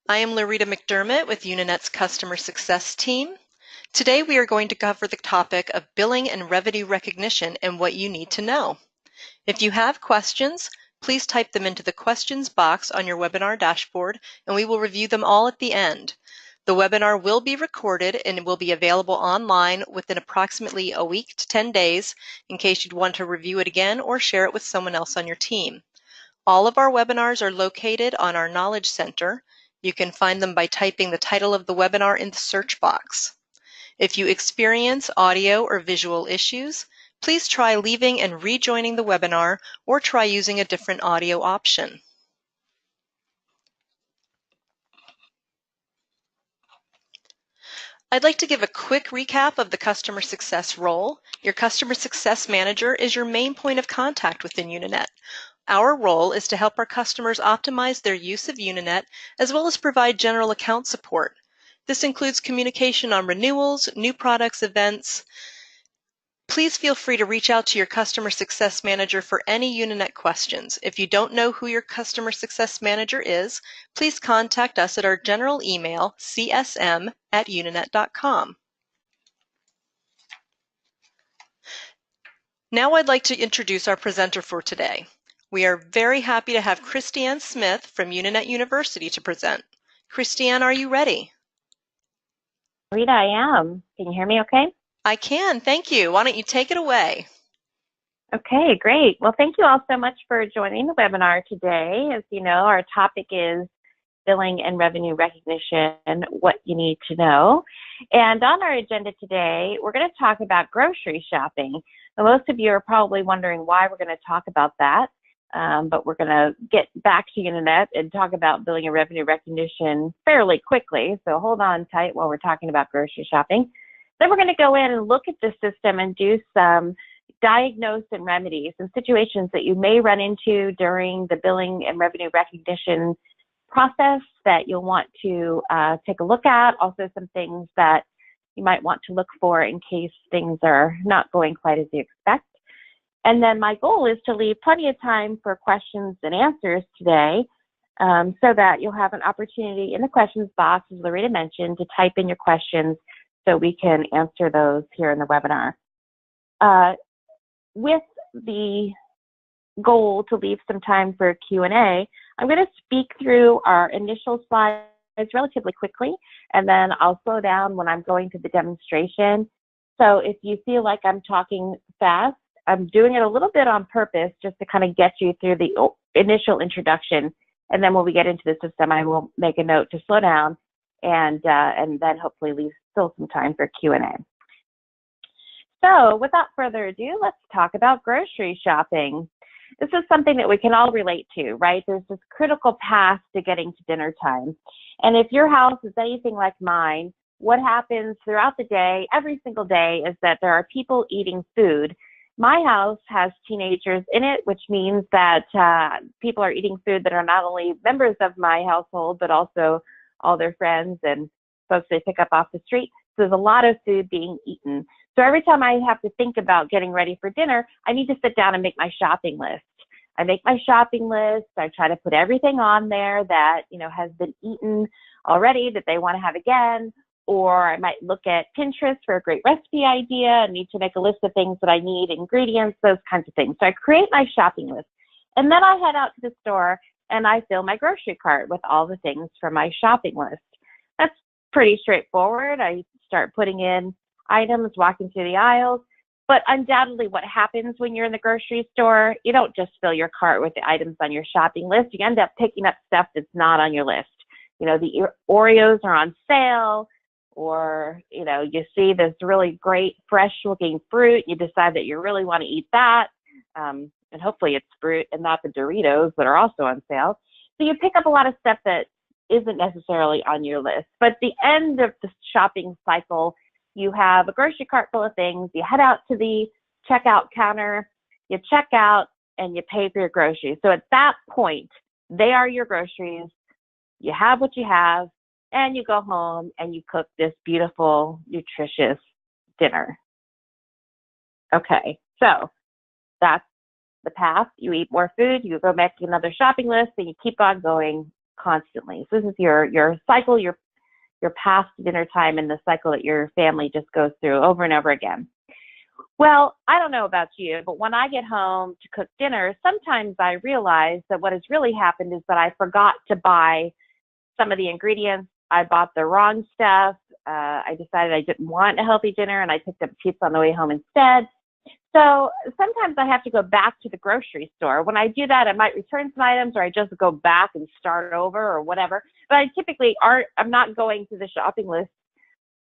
I am Larita McDermott with Uninet's Customer Success Team. Today we are going to cover the topic of billing and revenue recognition and what you need to know. If you have questions, please type them into the questions box on your webinar dashboard and we will review them all at the end. The webinar will be recorded and it will be available online within approximately a week to 10 days in case you'd want to review it again or share it with someone else on your team. All of our webinars are located on our Knowledge Center. You can find them by typing the title of the webinar in the search box. If you experience audio or visual issues, please try leaving and rejoining the webinar or try using a different audio option. I'd like to give a quick recap of the customer success role. Your customer success manager is your main point of contact within Uninet. Our role is to help our customers optimize their use of Uninet as well as provide general account support. This includes communication on renewals, new products, events. Please feel free to reach out to your customer success manager for any Uninet questions. If you don't know who your customer success manager is, please contact us at our general email, csm@uninet.com. Now I'd like to introduce our presenter for today. We are very happy to have Christiane Smith from Uninet University to present. Christiane, are you ready? Rita, I am. Can you hear me okay? I can, thank you. Why don't you take it away? Okay, great. Well, thank you all so much for joining the webinar today. As you know, our topic is billing and revenue recognition, what you need to know. And on our agenda today, we're going to talk about grocery shopping. Now, most of you are probably wondering why we're going to talk about that, but we're going to get back to Uninet and talk about billing and revenue recognition fairly quickly. So hold on tight while we're talking about grocery shopping. Then we're going to go in and look at the system and do some diagnose and remedies and situations that you may run into during the billing and revenue recognition process that you'll want to take a look at. Also some things that you might want to look for in case things are not going quite as you expect. And then my goal is to leave plenty of time for questions and answers today so that you'll have an opportunity in the questions box, as Larita mentioned, to type in your questions so we can answer those here in the webinar. With the goal to leave some time for Q&A, I'm going to speak through our initial slides relatively quickly, and then I'll slow down when I'm going to the demonstration. So if you feel like I'm talking fast, I'm doing it a little bit on purpose just to kind of get you through the initial introduction, and then when we get into the system, I will make a note to slow down and then hopefully leave still some time for Q&A. So without further ado, let's talk about grocery shopping. This is something that we can all relate to, right? There's this critical path to getting to dinner time. And if your house is anything like mine, what happens throughout the day, every single day, is that there are people eating food. My house has teenagers in it, which means that people are eating food that are not only members of my household, but also all their friends and folks they pick up off the street. So there's a lot of food being eaten. So every time I have to think about getting ready for dinner, I need to sit down and make my shopping list. I make my shopping list. I try to put everything on there that, has been eaten already that they want to have again. Or I might look at Pinterest for a great recipe idea and need to make a list of things that I need, ingredients, those kinds of things. So I create my shopping list. And then I head out to the store and I fill my grocery cart with all the things for my shopping list. That's pretty straightforward. I start putting in items, walking through the aisles. But undoubtedly what happens when you're in the grocery store, you don't just fill your cart with the items on your shopping list. You end up picking up stuff that's not on your list. The Oreos are on sale, or, you see this really great fresh looking fruit. You decide that you really want to eat that. And hopefully it's fruit and not the Doritos that are also on sale. So you pick up a lot of stuff that isn't necessarily on your list. But at the end of the shopping cycle, you have a grocery cart full of things. You head out to the checkout counter, you check out, and you pay for your groceries. So at that point, they are your groceries. You have what you have, and you go home and you cook this beautiful, nutritious dinner. Okay, so that's the path. You eat more food, you go make another shopping list, and you keep on going constantly. So this is your cycle, your past dinner time, and the cycle that your family just goes through over and over again. Well, I don't know about you, but when I get home to cook dinner, sometimes I realize that what has really happened is that I forgot to buy some of the ingredients. I bought the wrong stuff. I decided I didn't want a healthy dinner, and I picked up pizza on the way home instead. So sometimes I have to go back to the grocery store. When I do that, I might return some items, or I just go back and start over or whatever. But I typically I'm not going through the shopping list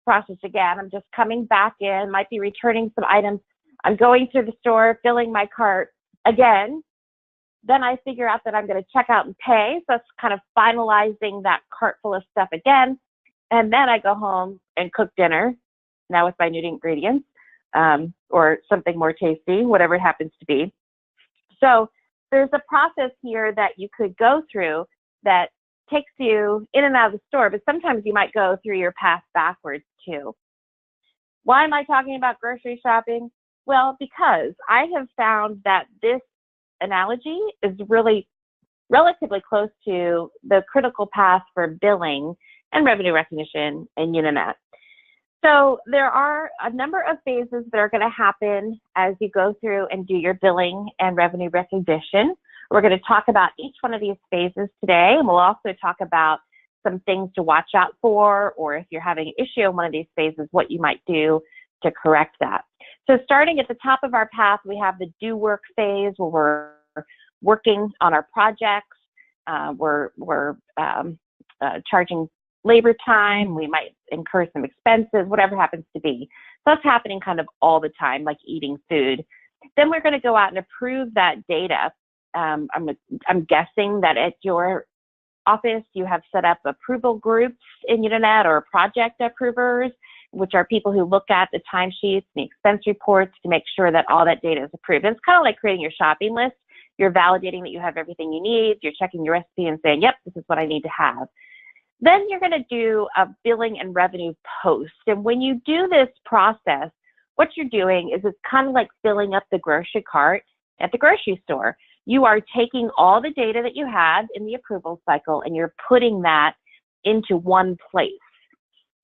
process again. I'm just coming back in, might be returning some items. I'm going through the store, filling my cart again. Then I figure out that I'm going to check out and pay. So that's kind of finalizing that cart full of stuff again. And then I go home and cook dinner, now with minute ingredients, or something more tasty, whatever it happens to be. So there's a process here that you could go through that takes you in and out of the store, but sometimes you might go through your path backwards too. Why am I talking about grocery shopping? Well, because I have found that this analogy is really relatively close to the critical path for billing and revenue recognition in Uninet. So there are a number of phases that are going to happen as you go through and do your billing and revenue recognition. We're going to talk about each one of these phases today, and we'll also talk about some things to watch out for, or if you're having an issue in one of these phases, what you might do to correct that. So starting at the top of our path, we have the do work phase, where we're working on our projects. We're charging labor time. We might incur some expenses, whatever happens to be. So that's happening kind of all the time, like eating food. Then we're going to go out and approve that data. I'm guessing that at your office, you have set up approval groups in Uninet, or project approvers, which are people who look at the timesheets and the expense reports to make sure that all that data is approved. And it's kind of like creating your shopping list. You're validating that you have everything you need. You're checking your recipe and saying, yep, this is what I need to have. Then you're going to do a billing and revenue post. And when you do this process, what you're doing is it's kind of like filling up the grocery cart at the grocery store. You are taking all the data that you had in the approval cycle and you're putting that into one place.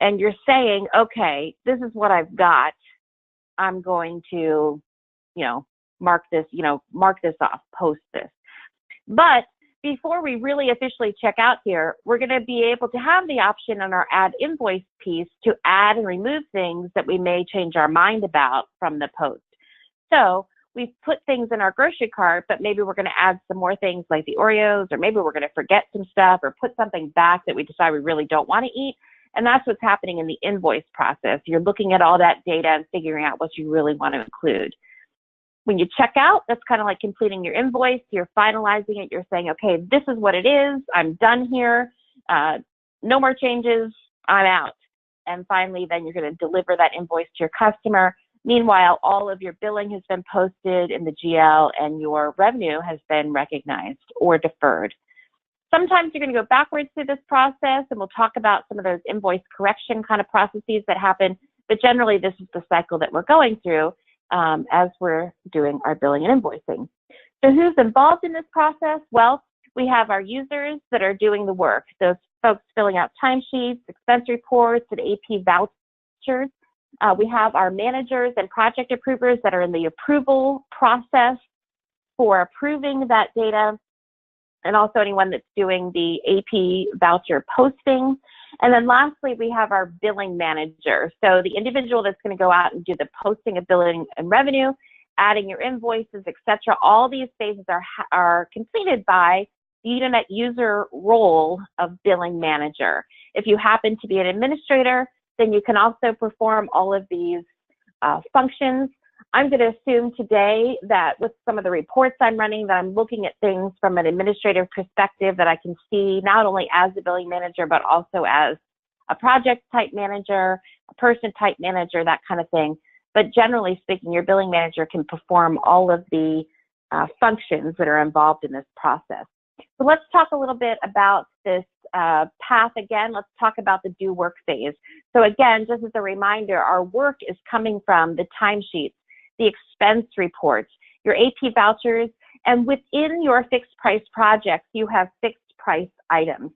And you're saying, okay, this is what I've got. I'm going to, mark this off, post this. But before we really officially check out here, we're going to be able to have the option on our add invoice piece to add and remove things that we may change our mind about from the post. So we've put things in our grocery cart, but maybe we're going to add some more things like the Oreos, or maybe we're going to forget some stuff or put something back that we decide we really don't want to eat. And that's what's happening in the invoice process. You're looking at all that data and figuring out what you really want to include. When you check out, that's kind of like completing your invoice. You're finalizing it. You're saying, okay, this is what it is. I'm done here. No more changes. I'm out. And finally, then you're going to deliver that invoice to your customer. Meanwhile, all of your billing has been posted in the GL and your revenue has been recognized or deferred. Sometimes you're going to go backwards through this process, and we'll talk about some of those invoice correction kind of processes that happen. But generally, this is the cycle that we're going through as we're doing our billing and invoicing. So who's involved in this process? Well, we have our users that are doing the work. Those folks filling out timesheets, expense reports, and AP vouchers. We have our managers and project approvers that are in the approval process for approving that data, and also anyone that's doing the AP voucher posting. And then lastly, we have our billing manager. So the individual that's going to go out and do the posting of billing and revenue, adding your invoices, etc. All these phases are completed by the Uninet user role of billing manager. If you happen to be an administrator, then you can also perform all of these functions. I'm going to assume today that with some of the reports I'm running, that I'm looking at things from an administrative perspective, that I can see not only as a billing manager, but also as a project type manager, a person type manager, that kind of thing. But generally speaking, your billing manager can perform all of the functions that are involved in this process. So let's talk a little bit about this path again. Let's talk about the do work phase. So again, just as a reminder, our work is coming from the timesheets, the expense reports, your AP vouchers, and within your fixed price projects, you have fixed price items.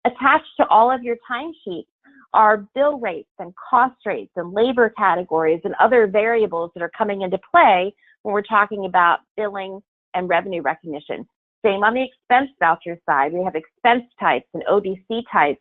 Attached to all of your timesheets are bill rates and cost rates and labor categories and other variables that are coming into play when we're talking about billing and revenue recognition. Same on the expense voucher side. We have expense types and ODC types.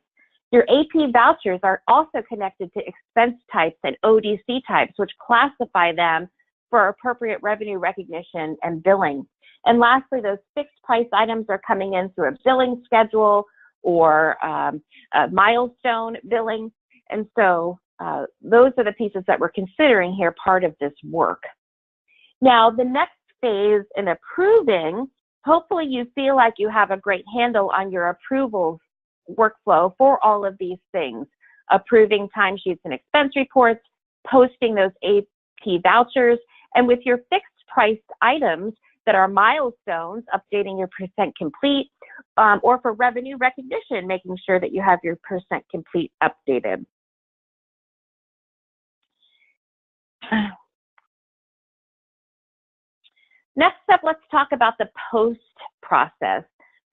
Your AP vouchers are also connected to expense types and ODC types, which classify them for appropriate revenue recognition and billing. And lastly, those fixed price items are coming in through a billing schedule or a milestone billing. And so those are the pieces that we're considering here, part of this work. Now, the next phase in approving, hopefully you feel like you have a great handle on your approvals workflow for all of these things: approving timesheets and expense reports, posting those AP vouchers, and with your fixed price items that are milestones, updating your percent complete, or for revenue recognition, making sure that you have your percent complete updated. Next up, let's talk about the post process.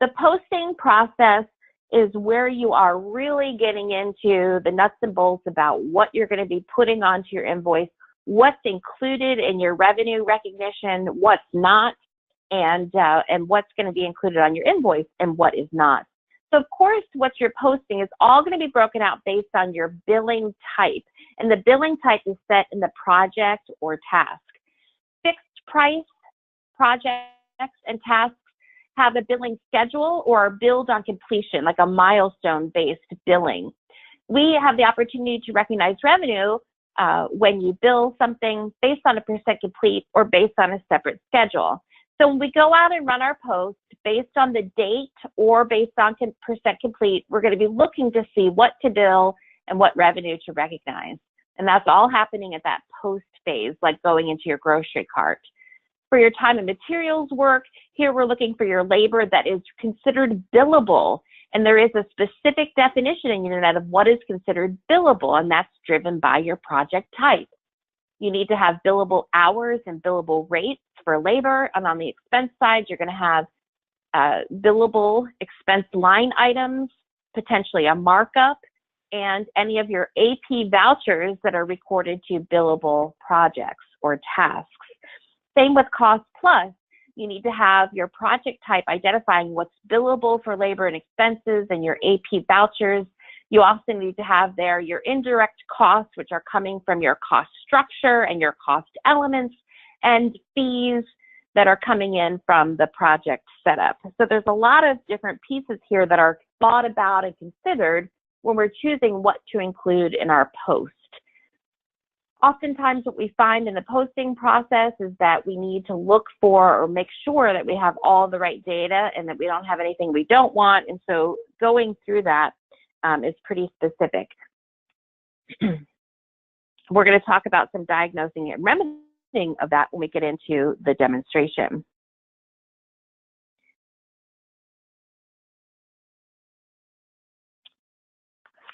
The posting process is where you are really getting into the nuts and bolts about what you're going to be putting onto your invoice, what's included in your revenue recognition, what's not, and what's going to be included on your invoice and what is not. So of course, what you're posting is all going to be broken out based on your billing type, and the billing type is set in the project or task. Fixed price projects and tasks have a billing schedule or are billed on completion, like a milestone-based billing. We have the opportunity to recognize revenue when you bill something based on a percent complete or based on a separate schedule. So when we go out and run our post based on the date or based on percent complete, we're going to be looking to see what to bill and what revenue to recognize. And that's all happening at that post phase, like going into your grocery cart. For your time and materials work, here we're looking for your labor that is considered billable. And there is a specific definition in Unet of what is considered billable, and that's driven by your project type. You need to have billable hours and billable rates for labor. And on the expense side, you're going to have billable expense line items, potentially a markup, and any of your AP vouchers that are recorded to billable projects or tasks. Same with cost plus. You need to have your project type identifying what's billable for labor and expenses and your AP vouchers. You also need to have there your indirect costs, which are coming from your cost structure and your cost elements, and fees that are coming in from the project setup. So there's a lot of different pieces here that are thought about and considered when we're choosing what to include in our post. Oftentimes what we find in the posting process is that we need to look for or make sure that we have all the right data and that we don't have anything we don't want. And so going through that is pretty specific. We're going to talk about some diagnosing and remedying of that when we get into the demonstration.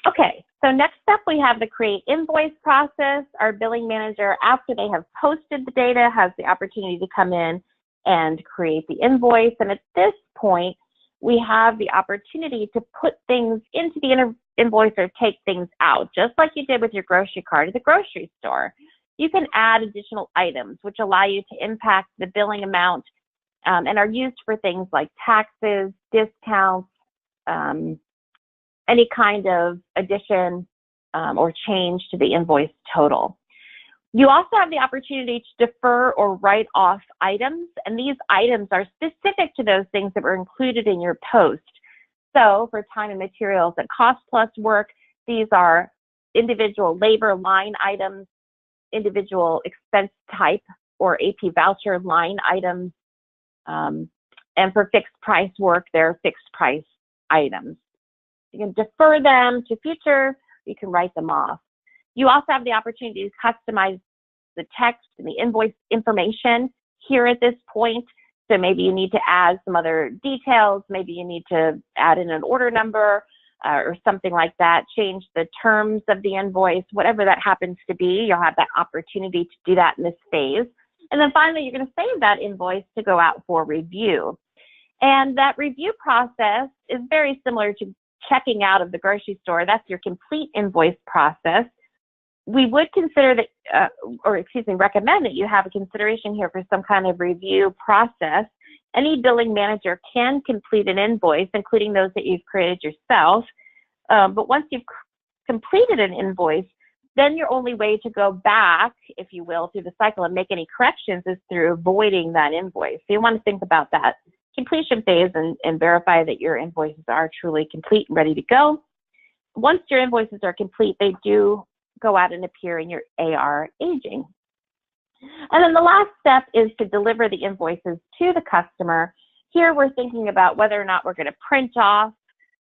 Okay, so next up we have the create invoice process. Our billing manager, after they have posted the data, has the opportunity to come in and create the invoice. And at this point, we have the opportunity to put things into the invoice or take things out, just like you did with your grocery cart at the grocery store. You can add additional items, which allow you to impact the billing amount and are used for things like taxes, discounts, any kind of addition or change to the invoice total. You also have the opportunity to defer or write off items, and these items are specific to those things that were included in your post. So for time and materials and cost plus work, these are individual labor line items, individual expense type or AP voucher line items, and for fixed price work, they're fixed price items. You can defer them to future, you can write them off. You also have the opportunity to customize the text and the invoice information here at this point. So maybe you need to add some other details, maybe you need to add in an order number or something like that, change the terms of the invoice, whatever that happens to be, you'll have that opportunity to do that in this phase. And then finally, you're going to save that invoice to go out for review. And that review process is very similar to checking out of the grocery store, that's your complete invoice process. We would consider that, recommend that you have a consideration here for some kind of review process. Any billing manager can complete an invoice, including those that you've created yourself. But once you've completed an invoice, then your only way to go back, if you will, through the cycle and make any corrections is through voiding that invoice. So you want to think about that completion phase and verify that your invoices are truly complete and ready to go. Once your invoices are complete, they do go out and appear in your AR aging. And then the last step is to deliver the invoices to the customer. Here we're thinking about whether or not we're going to print off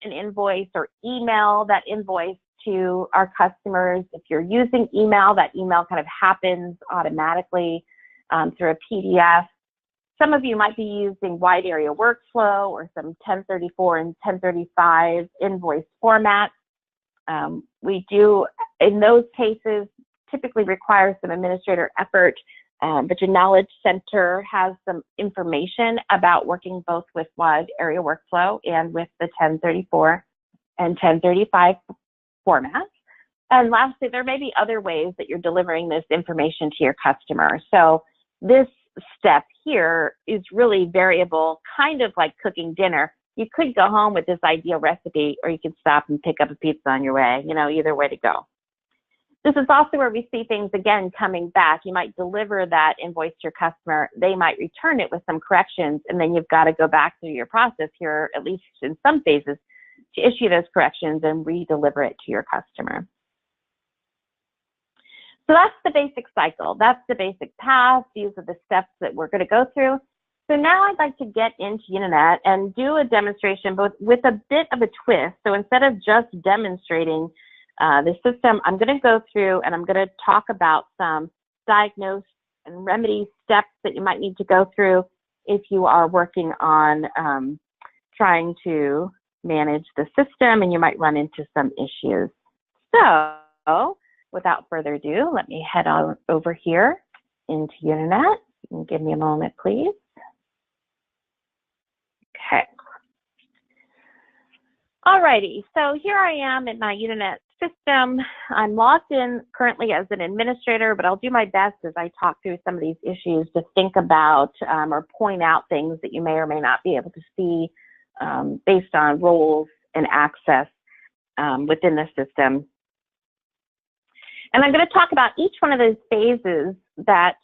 an invoice or email that invoice to our customers. If you're using email, that email kind of happens automatically through a PDF. Some of you might be using wide area workflow or some 1034 and 1035 invoice formats. We do, in those cases, typically require some administrator effort, but your Knowledge Center has some information about working both with wide area workflow and with the 1034 and 1035 formats. And lastly, there may be other ways that you're delivering this information to your customer. So this step here is really variable, kind of like cooking dinner. You could go home with this ideal recipe, or you could stop and pick up a pizza on your way, either way to go. This is also where we see things, again, coming back. You might deliver that invoice to your customer. They might return it with some corrections, and then you've got to go back through your process here, at least in some phases, to issue those corrections and re-deliver it to your customer. So that's the basic cycle. That's the basic path. These are the steps that we're going to go through. So now I'd like to get into Uninet and do a demonstration, but with a bit of a twist. So instead of just demonstrating the system, I'm going to go through and I'm going to talk about some diagnose and remedy steps that you might need to go through if you are working on trying to manage the system, and you might run into some issues. So without further ado, let me head on over here into Uninet. You can give me a moment, please. Okay. Alrighty, so here I am in my Uninet system. I'm logged in currently as an administrator, but I'll do my best as I talk through some of these issues to think about or point out things that you may or may not be able to see based on roles and access within the system. And I'm going to talk about each one of those phases that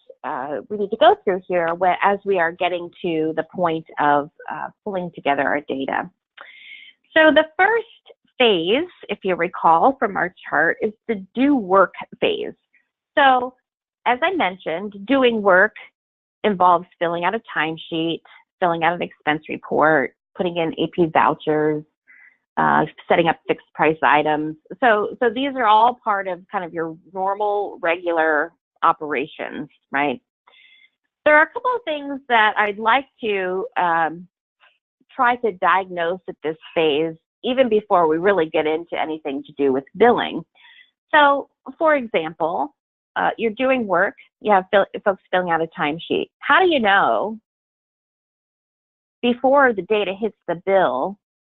we need to go through here as we are getting to the point of pulling together our data. So the first phase, if you recall from our chart, is the do work phase. So as I mentioned, doing work involves filling out a timesheet, filling out an expense report, putting in AP vouchers, setting up fixed price items. So these are all part of kind of your normal, regular operations, right? There are a couple of things that I'd like to try to diagnose at this phase, even before we really get into anything to do with billing. So, for example, you're doing work, you have folks filling out a timesheet. How do you know before the data hits the bill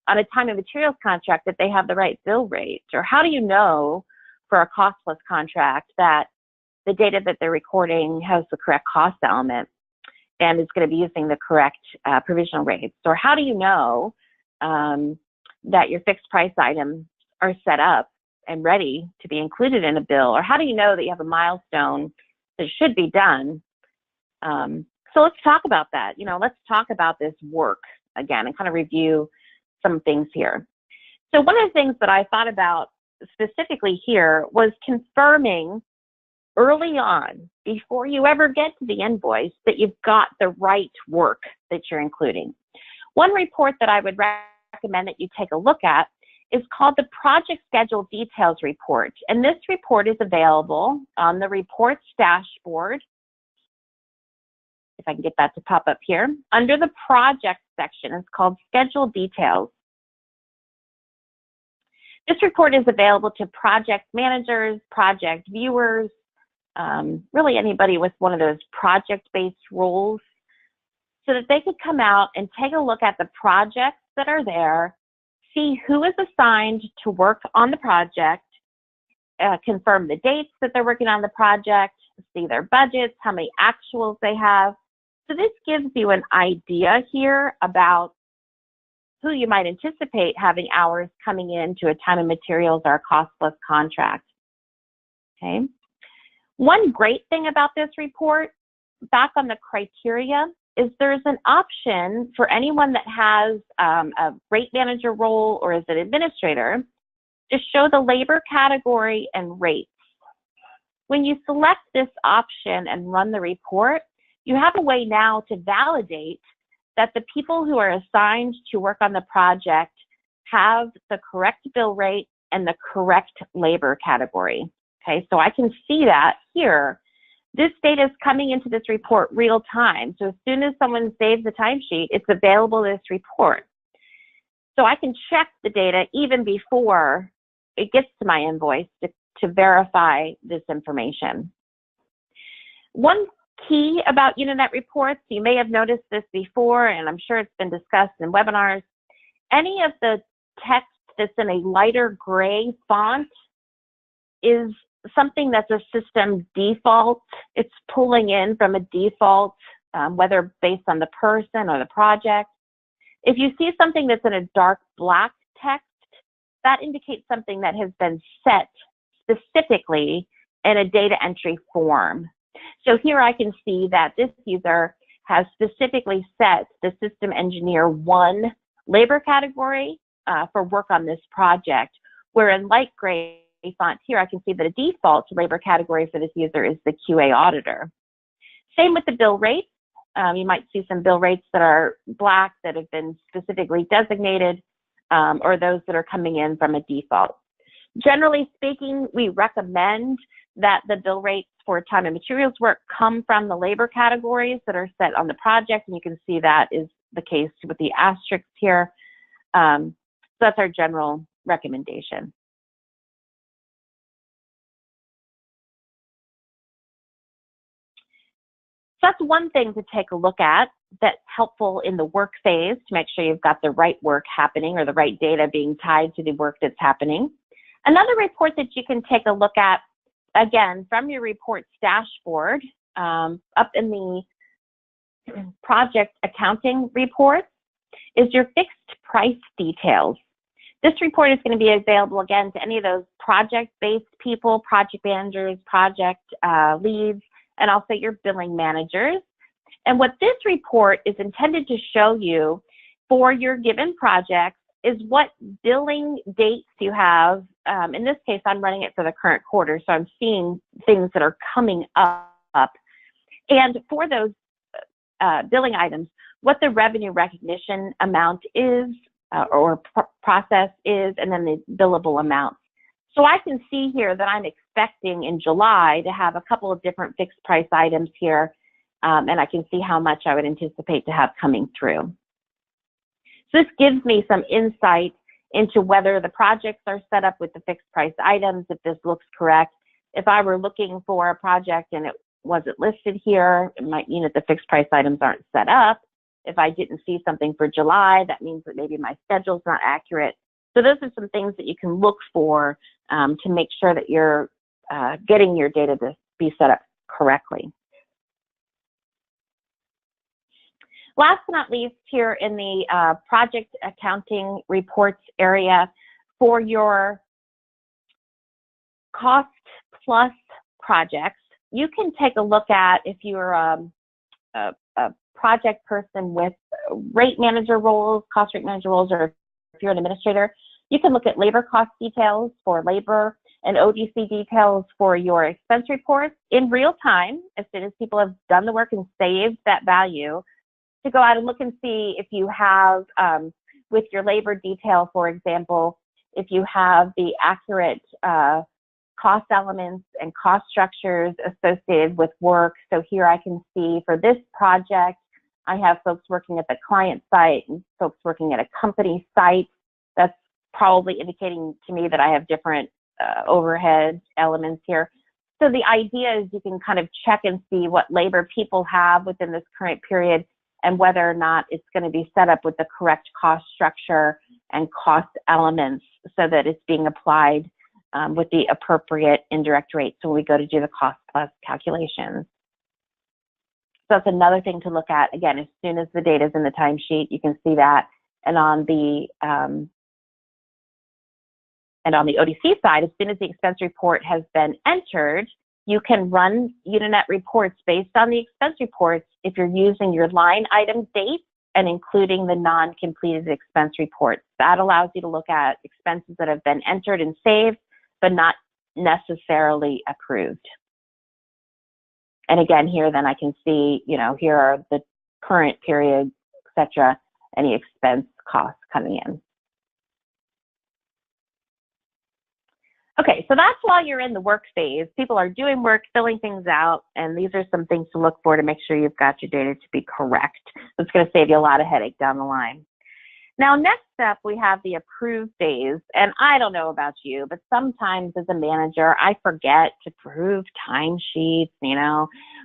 on a time and materials contract that they have the right bill rate? Or how do you know for a cost plus contract that the data that they're recording has the correct cost element and is going to be using the correct provisional rates? Or how do you know that your fixed price items are set up and ready to be included in a bill? Or how do you know that you have a milestone that should be done? So let's talk about that. Let's talk about this work again and kind of review some things here. So one of the things that I thought about specifically here was confirming early on, before you ever get to the invoice, that you've got the right work that you're including. One report that I would recommend that you take a look at is called the Project Schedule Details Report. And this report is available on the reports dashboard. If I can get that to pop up here. Under the project section, it's called Schedule Details. This report is available to project managers, project viewers, really anybody with one of those project-based roles, so that they could come out and take a look at the projects that are there, see who is assigned to work on the project, confirm the dates that they're working on the project, see their budgets, how many actuals they have. So this gives you an idea here about who you might anticipate having hours coming into a time and materials or a cost-plus contract. Okay. One great thing about this report, back on the criteria, is there's an option for anyone that has a rate manager role or is an administrator to show the labor category and rates. When you select this option and run the report, you have a way now to validate that the people who are assigned to work on the project have the correct bill rate and the correct labor category. Okay, so I can see that here. This data is coming into this report real time. So as soon as someone saves the timesheet, it's available in this report. So I can check the data even before it gets to my invoice to verify this information. One key about Uninet reports, you may have noticed this before, and I'm sure it's been discussed in webinars, any of the text that's in a lighter gray font is something that's a system default. It's pulling in from a default, whether based on the person or the project. If you see something that's in a dark black text, that indicates something that has been set specifically in a data entry form. So here I can see that this user has specifically set the System Engineer 1 labor category for work on this project, where in light gray font here, I can see that a default labor category for this user is the QA auditor. Same with the bill rates. You might see some bill rates that are black that have been specifically designated, or those that are coming in from a default. Generally speaking, we recommend that the bill rates for time and materials work come from the labor categories that are set on the project, and you can see that is the case with the asterisks here. So that's our general recommendation. So that's one thing to take a look at that's helpful in the work phase to make sure you've got the right work happening or the right data being tied to the work that's happening. Another report that you can take a look at, again, from your reports dashboard, up in the project accounting report, is your fixed price details. This report is going to be available, again, to any of those project-based people, project managers, project leads, and also your billing managers. And what this report is intended to show you for your given projects is what billing dates you have. In this case, I'm running it for the current quarter, so I'm seeing things that are coming up. And for those billing items, what the revenue recognition amount is or process is, and then the billable amount. So I can see here that I'm expecting in July to have a couple of different fixed price items here, and I can see how much I would anticipate to have coming through. So this gives me some insight into whether the projects are set up with the fixed price items, if this looks correct. If I were looking for a project and it wasn't listed here, it might mean that the fixed price items aren't set up. If I didn't see something for July, that means that maybe my schedule's not accurate. So those are some things that you can look for to make sure that you're getting your data to be set up correctly. Last but not least, here in the project accounting reports area, for your cost plus projects, you can take a look at, if you're a project person with rate manager roles, cost rate manager roles, or if you're an administrator, you can look at labor cost details for labor and ODC details for your expense reports in real time, as soon as people have done the work and saved that value, to go out and look and see if you have, with your labor detail, for example, if you have the accurate cost elements and cost structures associated with work. So here I can see for this project, I have folks working at the client site and folks working at a company site. That's probably indicating to me that I have different overhead elements here. So the idea is you can kind of check and see what labor people have within this current period and whether or not it's going to be set up with the correct cost structure and cost elements so that it's being applied with the appropriate indirect rates when we go to do the cost plus calculations. So that's another thing to look at. Again, as soon as the data is in the timesheet, you can see that. And on the ODC side, as soon as the expense report has been entered, you can run Uninet reports based on the expense reports if you're using your line item dates and including the non-completed expense reports. That allows you to look at expenses that have been entered and saved, but not necessarily approved. And again, here then I can see, here are the current period, et cetera, any expense costs coming in. Okay, so that's while you're in the work phase. People are doing work, filling things out, and these are some things to look for to make sure you've got your data to be correct. It's going to save you a lot of headache down the line. Now, next up, we have the approve phase, and I don't know about you, but sometimes as a manager, I forget to approve timesheets,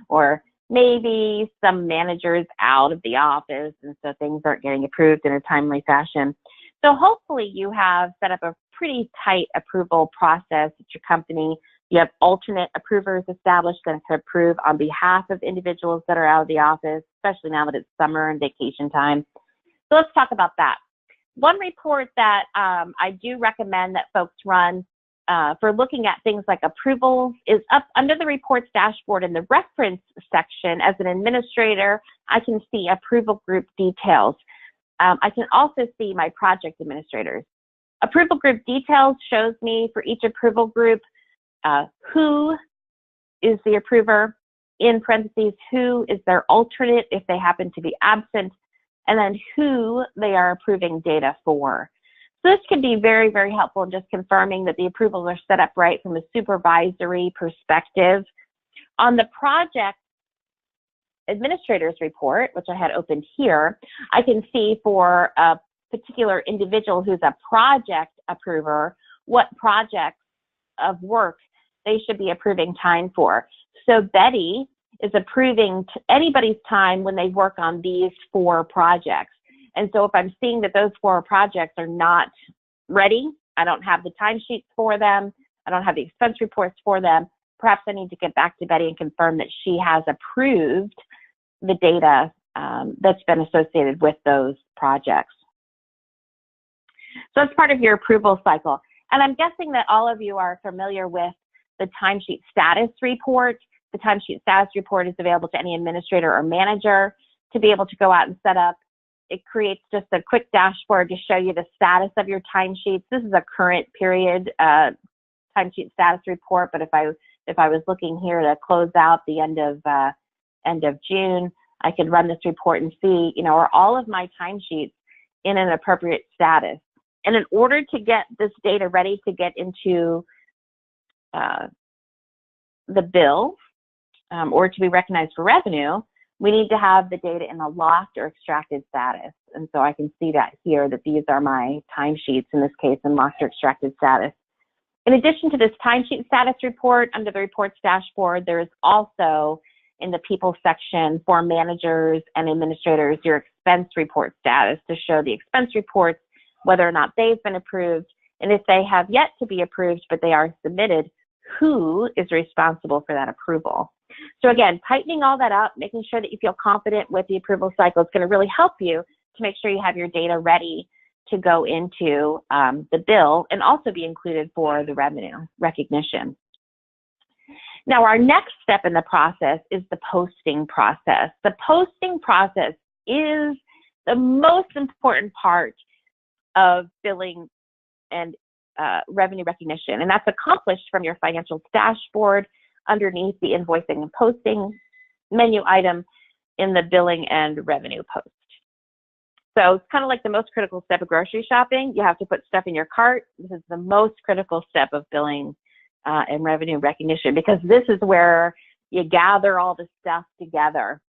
or maybe some managers out of the office, and so things aren't getting approved in a timely fashion. So hopefully you have set up a pretty tight approval process at your company. You have alternate approvers established that can approve on behalf of individuals that are out of the office, especially now that it's summer and vacation time. So let's talk about that. One report that I do recommend that folks run for looking at things like approvals is up under the reports dashboard in the reference section. As an administrator, I can see approval group details. I can also see my project administrators. Approval group details shows me for each approval group who is the approver, in parentheses, who is their alternate if they happen to be absent, and then who they are approving data for. So this can be very, very helpful in just confirming that the approvals are set up right from a supervisory perspective. On the project administrator's report, which I had opened here, I can see for a particular individual who's a project approver, what projects of work they should be approving time for. So Betty is approving anybody's time when they work on these 4 projects. And so if I'm seeing that those 4 projects are not ready, I don't have the timesheets for them, I don't have the expense reports for them, perhaps I need to get back to Betty and confirm that she has approved the data that's been associated with those projects. So it's part of your approval cycle. And I'm guessing that all of you are familiar with the timesheet status report. The timesheet status report is available to any administrator or manager to be able to go out and set up. It creates just a quick dashboard to show you the status of your timesheets. This is a current period timesheet status report, but if I was looking here to close out the end of June, I could run this report and see, are all of my timesheets in an appropriate status. And in order to get this data ready to get into the bill or to be recognized for revenue, we need to have the data in a locked or extracted status. And so I can see that here, that these are my timesheets, in this case, in locked or extracted status. In addition to this timesheet status report, under the reports dashboard, there is also in the people section for managers and administrators, your expense report status to show the expense reports, whether or not they've been approved, and if they have yet to be approved, but they are submitted, who is responsible for that approval. So again, tightening all that up, making sure that you feel confident with the approval cycle is going to really help you to make sure you have your data ready to go into the bill and also be included for the revenue recognition. Now, our next step in the process is the posting process. The posting process is the most important part of billing and revenue recognition, and that's accomplished from your financials dashboard underneath the invoicing and posting menu item in the billing and revenue post. So it's kind of like the most critical step of grocery shopping. You have to put stuff in your cart. This is the most critical step of billing and revenue recognition, because this is where you gather all the stuff together.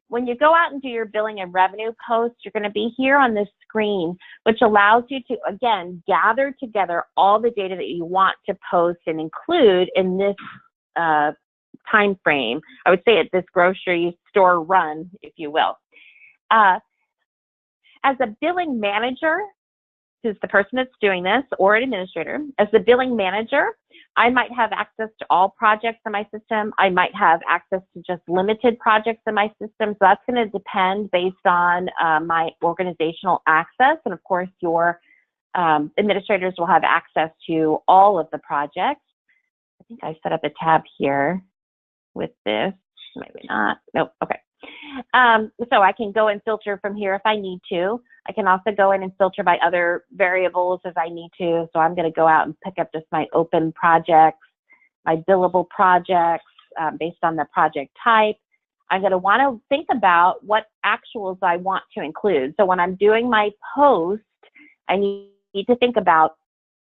When you go out and do your billing and revenue posts, you're going to be here on this screen, which allows you to, again, gather together all the data that you want to post and include in this time frame. I would say at this grocery store run, if you will. As a billing manager, who's the person that's doing this, or an administrator. As the billing manager, I might have access to all projects in my system. I might have access to just limited projects in my system. So that's going to depend based on my organizational access. And of course, your administrators will have access to all of the projects. I think I set up a tab here with this. Maybe not. Nope. Okay. So I can go and filter from here if I need to. I can also go in and filter by other variables as I need to. So I'm going to go out and pick up just my open projects, my billable projects based on the project type. I'm going to want to think about what actuals I want to include. So when I'm doing my post, I need to think about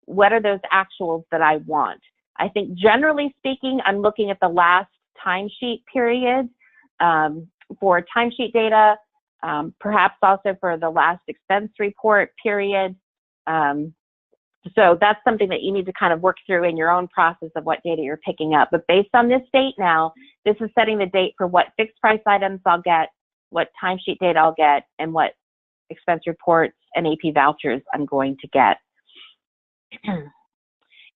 what are those actuals that I want. I think generally speaking, I'm looking at the last timesheet period for timesheet data, perhaps also for the last expense report period. So that's something that you need to kind of work through in your own process of what data you're picking up. But based on this date now, this is setting the date for what fixed price items I'll get, what timesheet data I'll get, and what expense reports and AP vouchers I'm going to get.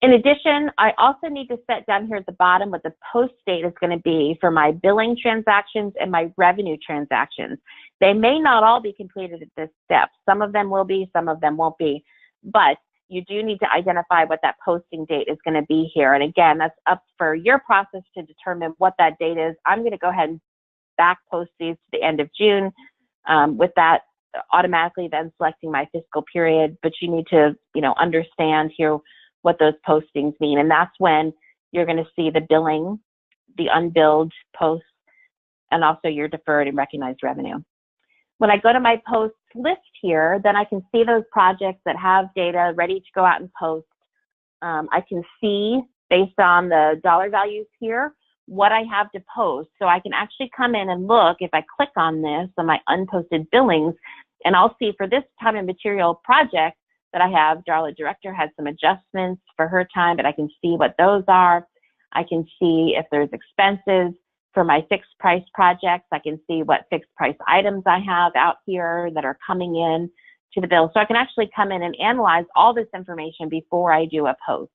In addition, I also need to set down here at the bottom what the post date is going to be for my billing transactions and my revenue transactions. They may not all be completed at this step. Some of them will be, some of them won't be, but you do need to identify what that posting date is going to be here. And again, that's up for your process to determine what that date is. I'm going to go ahead and back post these to the end of June with that automatically then selecting my fiscal period, but you need to, understand here what those postings mean. And that's when you're going to see the billing, the unbilled posts, and also your deferred and recognized revenue. When I go to my posts list here, then I can see those projects that have data ready to go out and post. I can see based on the dollar values here, what I have to post. So I can actually come in and look, if I click on this, on my unposted billings, and I'll see for this time and material project that I have, Darla Director had some adjustments for her time, but I can see what those are. I can see if there's expenses for my fixed price projects. I can see what fixed price items I have out here that are coming in to the bill. So I can actually come in and analyze all this information before I do a post.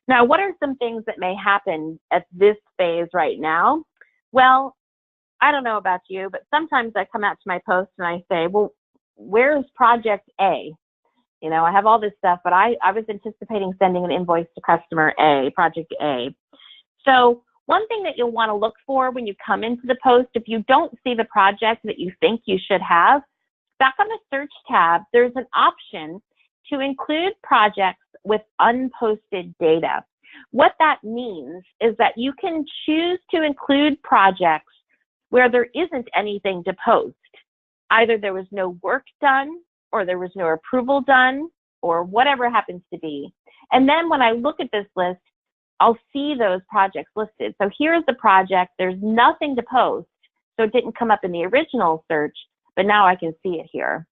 Now, what are some things that may happen at this phase right now? Well, I don't know about you, but sometimes I come out to my post and I say, well, where's project A? I have all this stuff, but I was anticipating sending an invoice to customer A, project A. So one thing that you'll want to look for when you come into the post, if you don't see the project that you think you should have, back on the search tab, there's an option to include projects with unposted data. What that means is that you can choose to include projects where there isn't anything to post. Either there was no work done, or there was no approval done, or whatever happens to be. And then when I look at this list, I'll see those projects listed. So here's the project, there's nothing to post, so it didn't come up in the original search, but now I can see it here.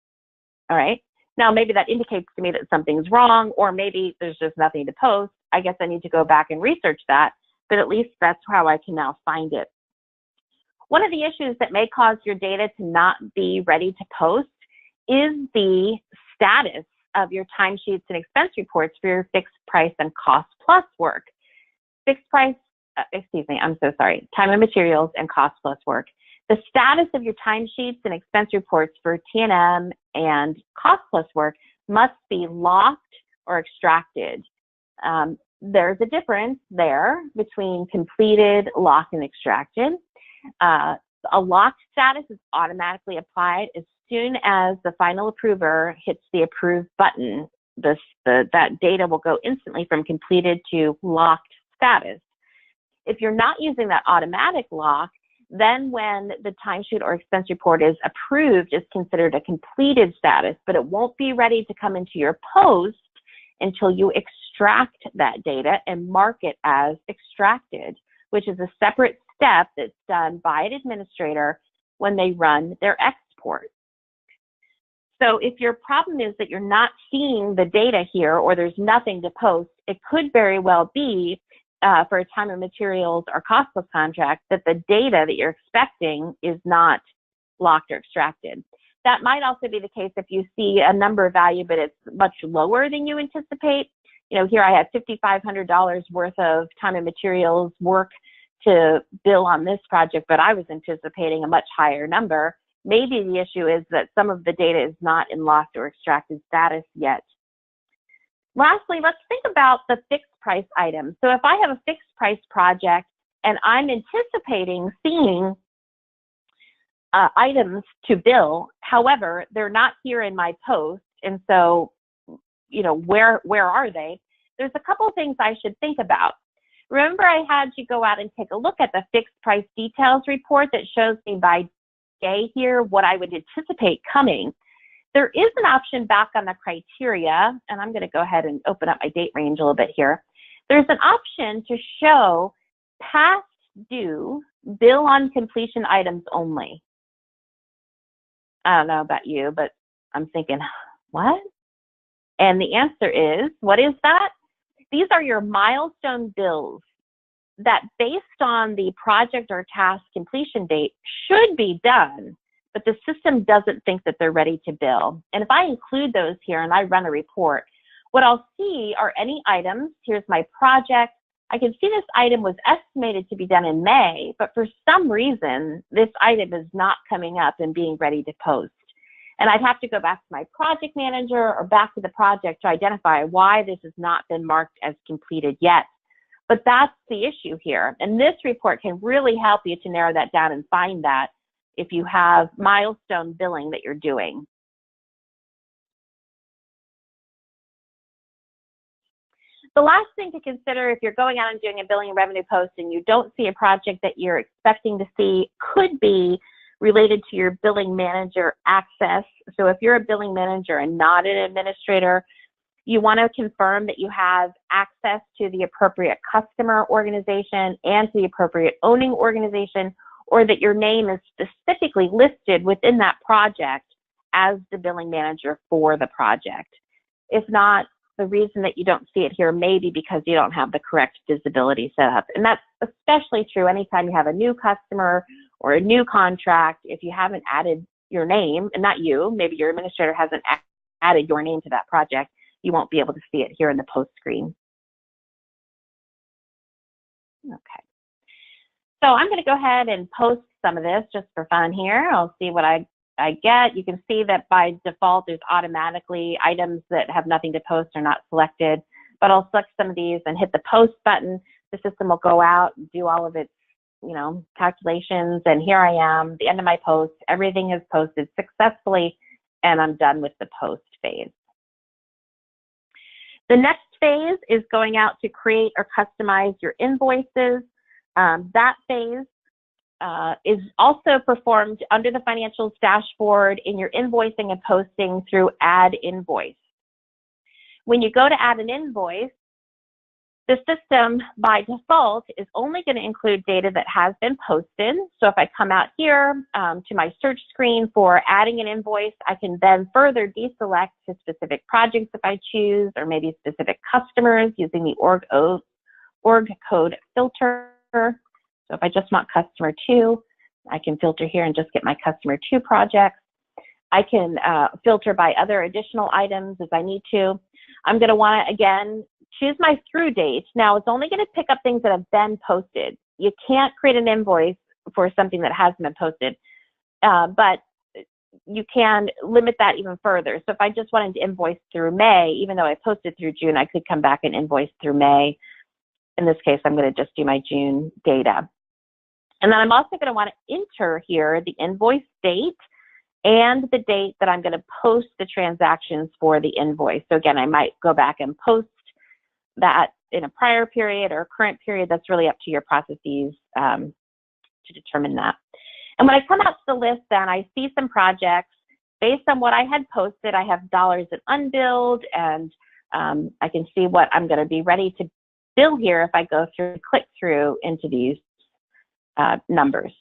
All right, now maybe that indicates to me that something's wrong, or maybe there's just nothing to post. I guess I need to go back and research that, but at least that's how I can now find it. One of the issues that may cause your data to not be ready to post is the status of your timesheets and expense reports for your fixed price and cost plus work. Fixed price, time and materials and cost plus work. The status of your timesheets and expense reports for T&M and cost plus work must be locked or extracted. There's a difference there between completed, locked, and extracted. A locked status is automatically applied as soon as the final approver hits the approve button. That data will go instantly from completed to locked status. If you're not using that automatic lock, then when the timesheet or expense report is approved, it's considered a completed status, but it won't be ready to come into your post until you extract that data and mark it as extracted, which is a separate step that's done by an administrator when they run their export. So if your problem is that you're not seeing the data here or there's nothing to post, it could very well be for a time and materials or cost plus contract that the data that you're expecting is not locked or extracted. That might also be the case if you see a number value, but it's much lower than you anticipate. You know, here I had $5,500 worth of time and materials work to bill on this project, but I was anticipating a much higher number. Maybe the issue is that some of the data is not in locked or extracted status yet. Lastly, let's think about the fixed price items. So if I have a fixed price project and I'm anticipating seeing items to bill, however, they're not here in my post, and so, you know, where are they? There's a couple of things I should think about. Remember, I had you go out and take a look at the fixed price details report that shows me by day here what I would anticipate coming. There is an option back on the criteria, and I'm going to go ahead and open up my date range a little bit here. There's an option to show past due bill on completion items only. I don't know about you, but I'm thinking, what? And the answer is, what is that? These are your milestone bills that, based on the project or task completion date, should be done, but the system doesn't think that they're ready to bill. And if I include those here and I run a report, what I'll see are any items. Here's my project. I can see this item was estimated to be done in May, but for some reason, this item is not coming up and being ready to post. And I'd have to go back to my project manager or back to the project to identify why this has not been marked as completed yet. But that's the issue here. And this report can really help you to narrow that down and find that if you have milestone billing that you're doing. The last thing to consider if you're going out and doing a billing and revenue post and you don't see a project that you're expecting to see could be related to your billing manager access. So if you're a billing manager and not an administrator, you want to confirm that you have access to the appropriate customer organization and to the appropriate owning organization, or that your name is specifically listed within that project as the billing manager for the project. If not, the reason that you don't see it here may be because you don't have the correct visibility set up. And that's especially true anytime you have a new customer or a new contract. If you haven't added your name, and not you, maybe your administrator hasn't added your name to that project, you won't be able to see it here in the post screen. Okay. So I'm going to go ahead and post some of this just for fun here. I'll see what I get. You can see that by default, there's automatically items that have nothing to post are not selected, but I'll select some of these and hit the post button. The system will go out and do all of its, you know, calculations. And here I am, the end of my post. Everything is posted successfully, and I'm done with the post phase. The next phase is going out to create or customize your invoices. That phase is also performed under the financials dashboard in your invoicing and posting through Add Invoice. When you go to add an invoice, the system by default is only going to include data that has been posted. So if I come out here to my search screen for adding an invoice, I can then further deselect to specific projects if I choose, or maybe specific customers using the org code filter. So if I just want customer 2, I can filter here and just get my customer 2 projects. I can filter by other additional items as I need to. I'm going to want to, again, choose my through date. Now, it's only going to pick up things that have been posted. You can't create an invoice for something that hasn't been posted, but you can limit that even further. So if I just wanted to invoice through May, even though I posted through June, I could come back and invoice through May. In this case, I'm going to just do my June data. And then I'm also going to want to enter here the invoice date and the date that I'm going to post the transactions for the invoice. So again, I might go back and post that in a prior period or current period. That's really up to your processes to determine that. And when I come out to the list, then I see some projects based on what I had posted. I have dollars in unbilled, and I can see what I'm going to be ready to bill here if I go through, click through into these numbers.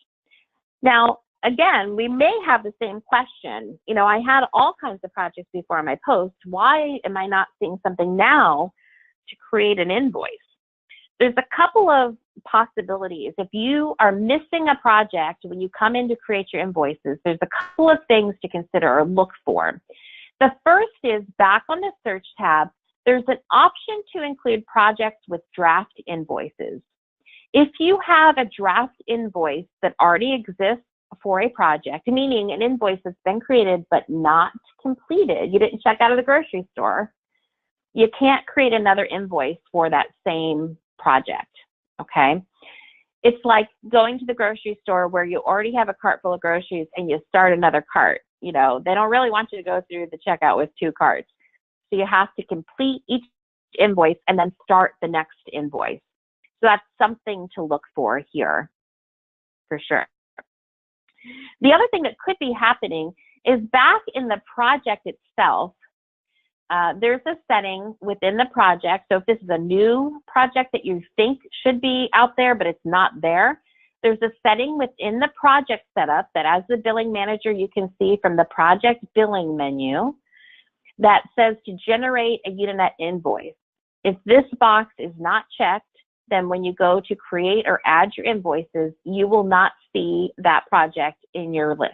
Now, again, we may have the same question. You know, I had all kinds of projects before my post. Why am I not seeing something now to create an invoice? there's a couple of possibilities. If you are missing a project when you come in to create your invoices, there's a couple of things to consider or look for. The first is back on the search tab, there's an option to include projects with draft invoices. If you have a draft invoice that already exists for a project, meaning an invoice that's been created but not completed, you didn't check out of the grocery store, you can't create another invoice for that same project, okay? It's like going to the grocery store where you already have a cart full of groceries and you start another cart. You know, they don't really want you to go through the checkout with 2 carts. So you have to complete each invoice and then start the next invoice. So that's something to look for here, for sure. The other thing that could be happening is back in the project itself, there's a setting within the project. So if this is a new project that you think should be out there, but it's not there, there's a setting within the project setup that as the billing manager, you can see from the project billing menu that says to generate a Uninet invoice. If this box is not checked, then when you go to create or add your invoices, you will not see that project in your list.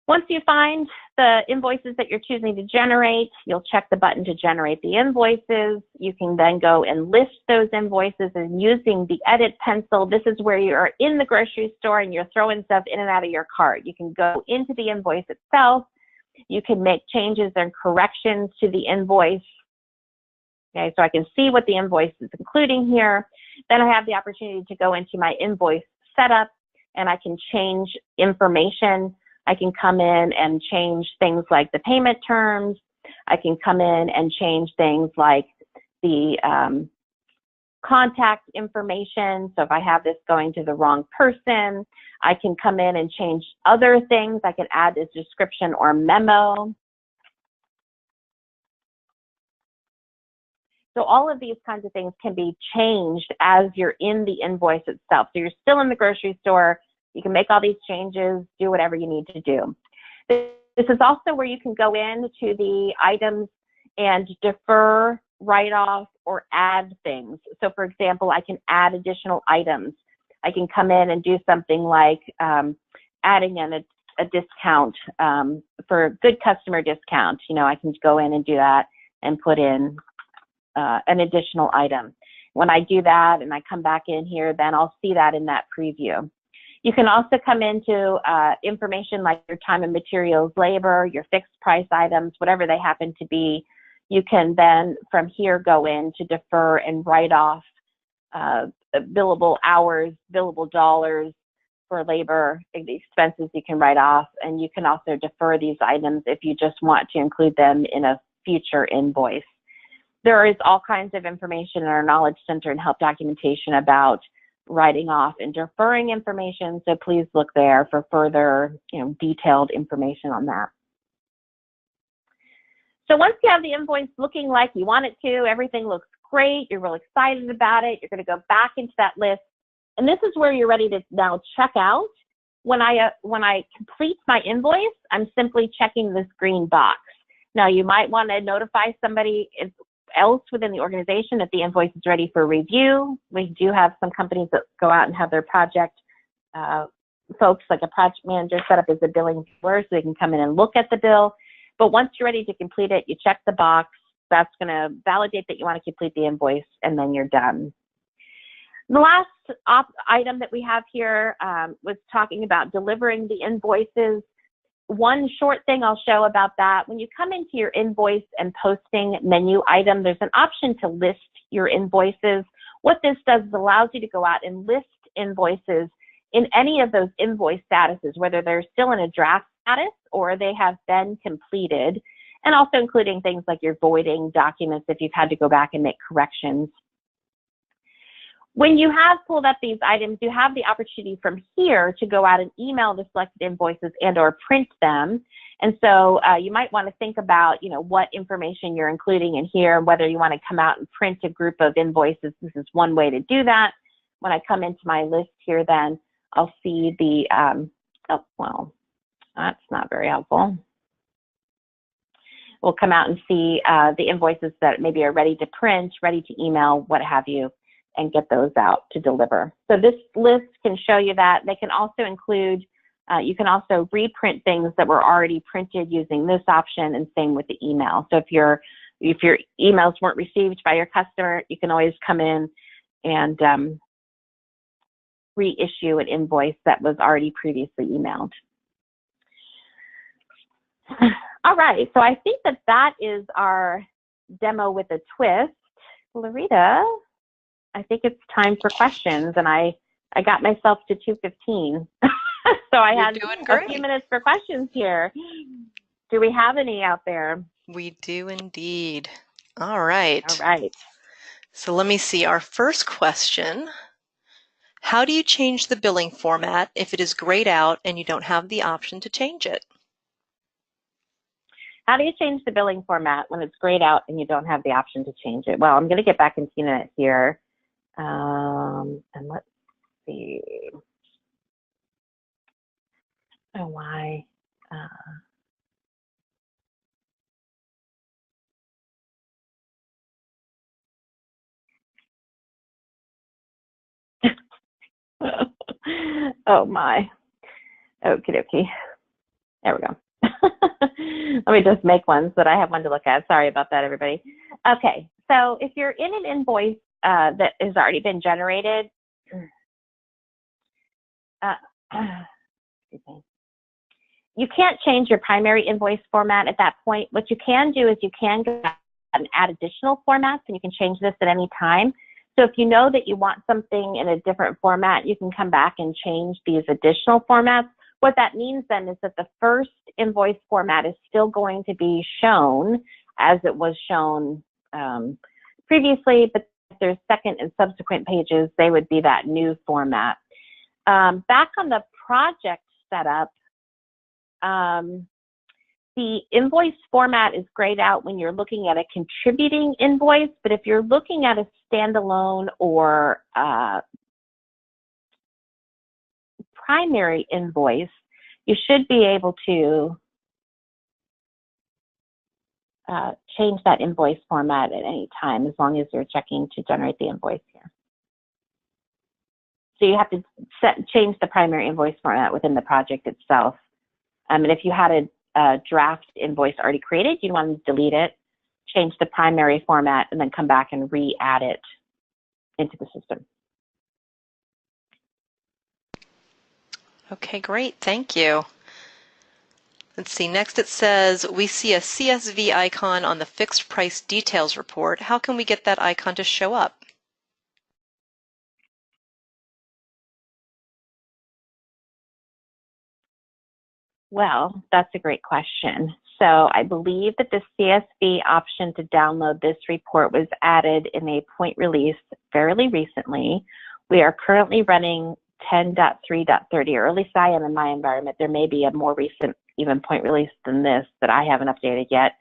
Once you find the invoices that you're choosing to generate, you'll check the button to generate the invoices. You can then go and list those invoices, and using the edit pencil, this is where you are in the grocery store and you're throwing stuff in and out of your cart. You can go into the invoice itself. You can make changes and corrections to the invoice. Okay, so I can see what the invoice is including here. Then I have the opportunity to go into my invoice setup and I can change information. I can come in and change things like the payment terms. I can come in and change things like the contact information. So if I have this going to the wrong person, I can come in and change other things. I can add a description or memo. So all of these kinds of things can be changed as you're in the invoice itself. So you're still in the grocery store. You can make all these changes, do whatever you need to do. This is also where you can go into the items and defer, write off, or add things. So for example, I can add additional items. I can come in and do something like adding in a discount for good customer discount. You know, I can go in and do that and put in an additional item. When I do that and I come back in here, then I'll see that in that preview. You can also come into information like your time and materials, labor, your fixed price items, whatever they happen to be. You can then from here go in to defer and write off billable hours, billable dollars for labor, the expenses you can write off, and you can also defer these items if you just want to include them in a future invoice. There is all kinds of information in our Knowledge Center and help documentation about writing off and deferring information, so please look there for further, detailed information on that. So once you have the invoice looking like you want it to, everything looks great, you're really excited about it, you're going to go back into that list, and this is where you're ready to now check out. When I complete my invoice, I'm simply checking this green box. Now you might want to notify somebody else within the organization that the invoice is ready for review. We do have some companies that go out and have their project folks, like a project manager, set up as a billing viewer so they can come in and look at the bill. But once you're ready to complete it, you check the box. That's going to validate that you want to complete the invoice, and then you're done. The last item that we have here was talking about delivering the invoices. One short thing I'll show about that, when you come into your invoice and posting menu item, there's an option to list your invoices. What this does is allows you to go out and list invoices in any of those invoice statuses, whether they're still in a draft status or they have been completed, and also including things like your voiding documents if you've had to go back and make corrections. When you have pulled up these items, you have the opportunity from here to go out and email the selected invoices and or print them. And so you might want to think about, what information you're including in here, whether you want to come out and print a group of invoices. This is one way to do that. When I come into my list here, then I'll see the, oh, well, that's not very helpful. will come out and see the invoices that maybe are ready to print, ready to email, what have you, and get those out to deliver. So this list can show you that. They can also include, you can also reprint things that were already printed using this option, and same with the email. So if your emails weren't received by your customer, you can always come in and reissue an invoice that was already previously emailed. All right, so I think that is our demo with a twist. Larita, I think it's time for questions, and I got myself to 2:15. So I had a few minutes for questions here. Do we have any out there? We do indeed. All right. All right. So let me see. Our first question: how do you change the billing format if it is grayed out and you don't have the option to change it? How do you change the billing format when it's grayed out and you don't have the option to change it? Well, I'm going to get back into Unit here. And let's see. Oh, why? Oh, my. Okie dokie. There we go. Let me just make one so that I have one to look at. Sorry about that, everybody. Okay, so if you're in an invoice that has already been generated, excuse me, you can't change your primary invoice format at that point. What you can do is you can go and add additional formats, and you can change this at any time. So if you know that you want something in a different format, you can come back and change these additional formats. What that means then is that the first invoice format is still going to be shown as it was shown previously, but if there's second and subsequent pages, they would be that new format. Back on the project setup, the invoice format is grayed out when you're looking at a contributing invoice, but if you're looking at a standalone or primary invoice, you should be able to change that invoice format at any time, as long as you're checking to generate the invoice here. So you have to change the primary invoice format within the project itself. And if you had a draft invoice already created, you'd want to delete it, change the primary format, and then come back and re-add it into the system. Okay, great. Thank you. Let's see. Next it says, we see a CSV icon on the fixed price details report. How can we get that icon to show up? Well, that's a great question. So I believe that the CSV option to download this report was added in a point release fairly recently. We are currently running 10.3.30, or at least I am in my environment. There may be a more recent even point release than this that I haven't updated yet.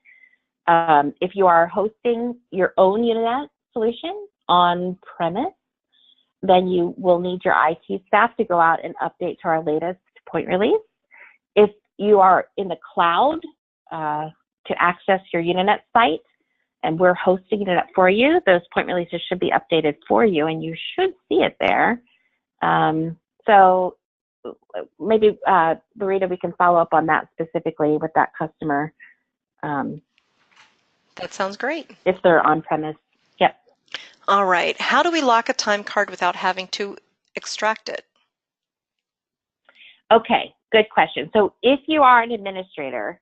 If you are hosting your own Uninet solution on premise, then you will need your IT staff to go out and update to our latest point release. If you are in the cloud to access your Uninet site, and we're hosting Uninet for you, those point releases should be updated for you, and you should see it there. So maybe, Larita, we can follow up on that specifically with that customer. That sounds great. If they're on-premise. Yep. All right. How do we lock a time card without having to extract it? Okay, good question. So if you are an administrator,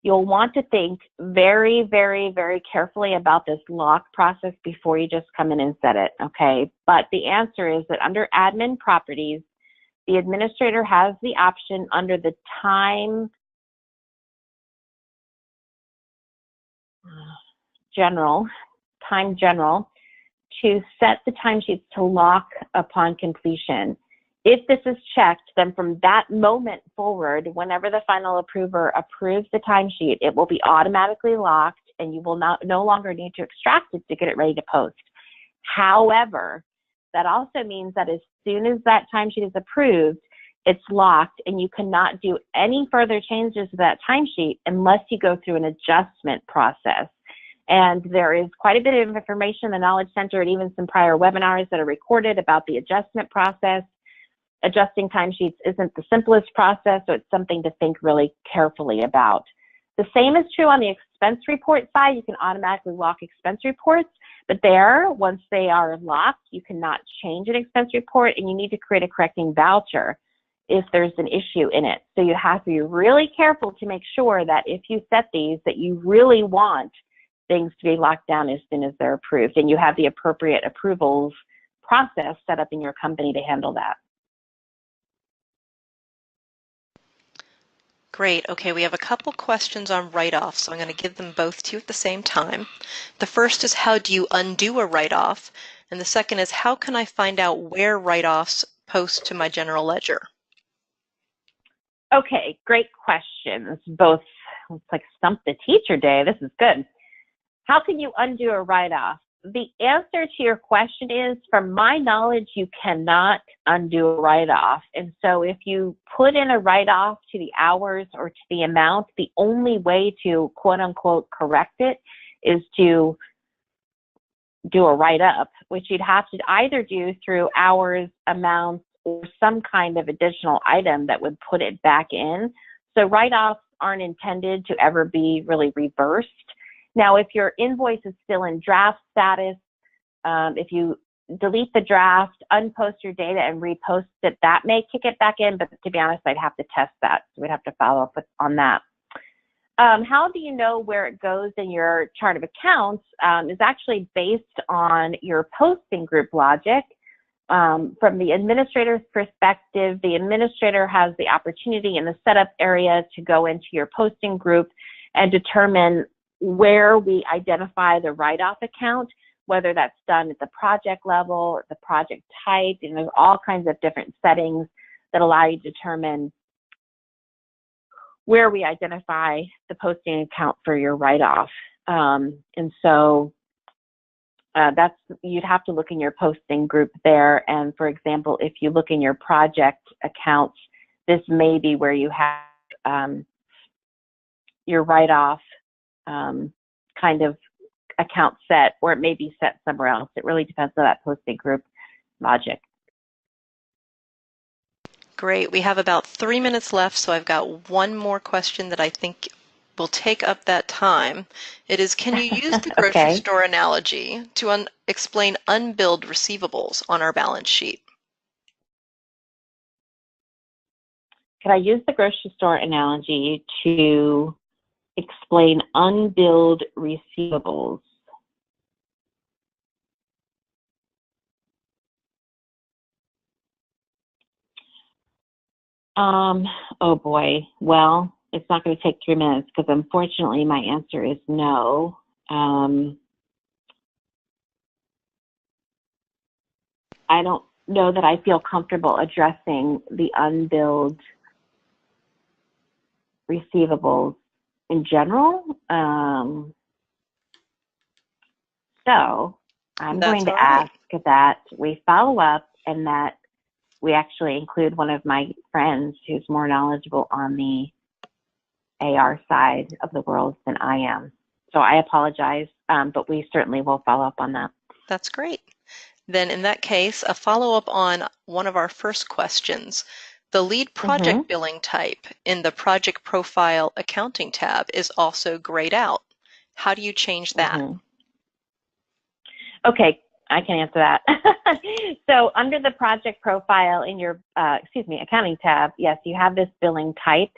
you'll want to think very, very, very carefully about this lock process before you just come in and set it, okay? But the answer is that under admin properties, the administrator has the option under the time general to set the timesheets to lock upon completion. If this is checked, then from that moment forward, whenever the final approver approves the timesheet, it will be automatically locked, and you will no longer need to extract it to get it ready to post. However, that also means that as soon as that timesheet is approved, it's locked, and you cannot do any further changes to that timesheet unless you go through an adjustment process. And there is quite a bit of information in the Knowledge Center and even some prior webinars that are recorded about the adjustment process. Adjusting timesheets isn't the simplest process, so it's something to think really carefully about. The same is true on the expense report side. You can automatically lock expense reports, but there, once they are locked, you cannot change an expense report, and you need to create a correcting voucher if there's an issue in it. So you have to be really careful to make sure that if you set these, that you really want things to be locked down as soon as they're approved, and you have the appropriate approvals process set up in your company to handle that. Great. Okay, we have a couple questions on write-offs, so I'm going to give them both to you at the same time. The first is, how do you undo a write-off? And the second is, how can I find out where write-offs post to my general ledger? Okay, great questions. Both, it's like Stump the Teacher Day. This is good. How can you undo a write-off? The answer to your question is, from my knowledge, you cannot undo a write-off. And so if you put in a write-off to the hours or to the amount, the only way to quote unquote correct it is to do a write-up, which you'd have to either do through hours, amounts, or some kind of additional item that would put it back in. So write-offs aren't intended to ever be really reversed. Now, if your invoice is still in draft status, if you delete the draft, unpost your data, and repost it, that may kick it back in, but to be honest, I'd have to test that, so we'd have to follow up on that. How do you know where it goes in your chart of accounts is actually based on your posting group logic. From the administrator's perspective, the administrator has the opportunity in the setup area to go into your posting group and determine where we identify the write-off account, whether that's done at the project level, the project type, and there's all kinds of different settings that allow you to determine where we identify the posting account for your write-off. And so that's, you'd have to look in your posting group there. And for example, if you look in your project accounts, this may be where you have your write-off kind of account set, or it may be set somewhere else. It really depends on that posting group logic. Great. We have about 3 minutes left, so I've got one more question that I think will take up that time. It is, can you use the grocery Okay. store analogy to explain unbilled receivables on our balance sheet? Can I use the grocery store analogy to explain unbilled receivables? Oh boy. Well, it's not going to take 3 minutes because unfortunately my answer is no. I don't know that I feel comfortable addressing the unbilled receivables in general. So I'm going to ask that we follow up and that we actually include one of my friends who's more knowledgeable on the AR side of the world than I am. So I apologize, but we certainly will follow up on that. That's great. Then in that case, a follow-up on one of our first questions. The lead project billing type in the project profile accounting tab is also grayed out. How do you change that? Okay, I can answer that. So under the project profile in your, accounting tab, yes, you have this billing type.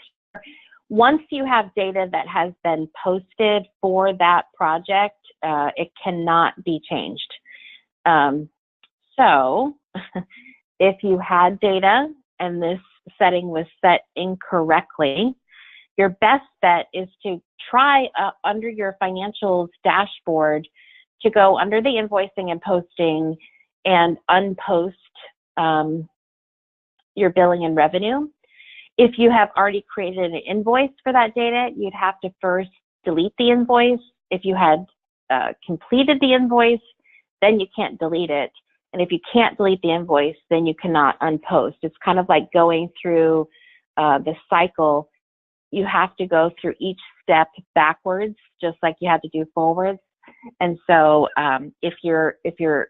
Once you have data that has been posted for that project, it cannot be changed. So if you had data and this setting was set incorrectly, your best bet is to try under your financials dashboard to go under the invoicing and posting and unpost your billing and revenue. If you have already created an invoice for that data, you'd have to first delete the invoice. If you had completed the invoice, then you can't delete it. And if you can't delete the invoice, then you cannot unpost. It's kind of like going through the cycle. You have to go through each step backwards, just like you had to do forwards. And so if your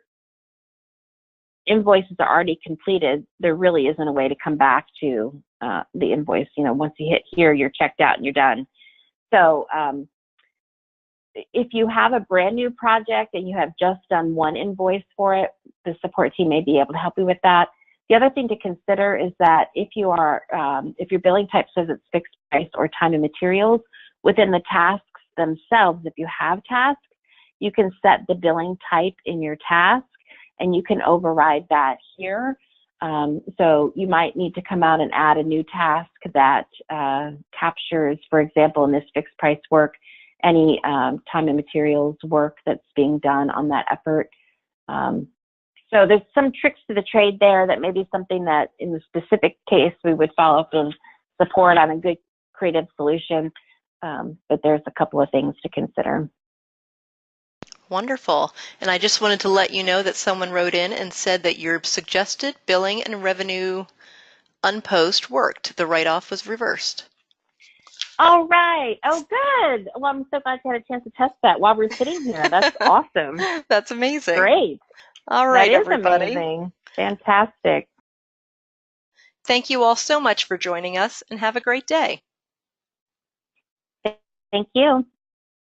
invoices are already completed, there really isn't a way to come back to the invoice. You know, once you hit here, you're checked out and you're done. So if you have a brand new project and you have just done one invoice for it, the support team may be able to help you with that. The other thing to consider is that if your billing type says it's fixed price or time and materials, within the tasks themselves, if you have tasks, you can set the billing type in your task and you can override that here. So you might need to come out and add a new task that captures, for example, in this fixed price work, any time and materials work that's being done on that effort. So there's some tricks to the trade there that may be something that in the specific case we would follow up and support on a good creative solution. But there's a couple of things to consider. Wonderful. And I just wanted to let you know that someone wrote in and said that your suggested billing and revenue unpost worked. The write-off was reversed. All right. Oh, good. Well, I'm so glad you had a chance to test that while we're sitting here. That's awesome. That's amazing. Great. All right, that is everybody. Amazing. Fantastic. Thank you all so much for joining us and have a great day. Thank you.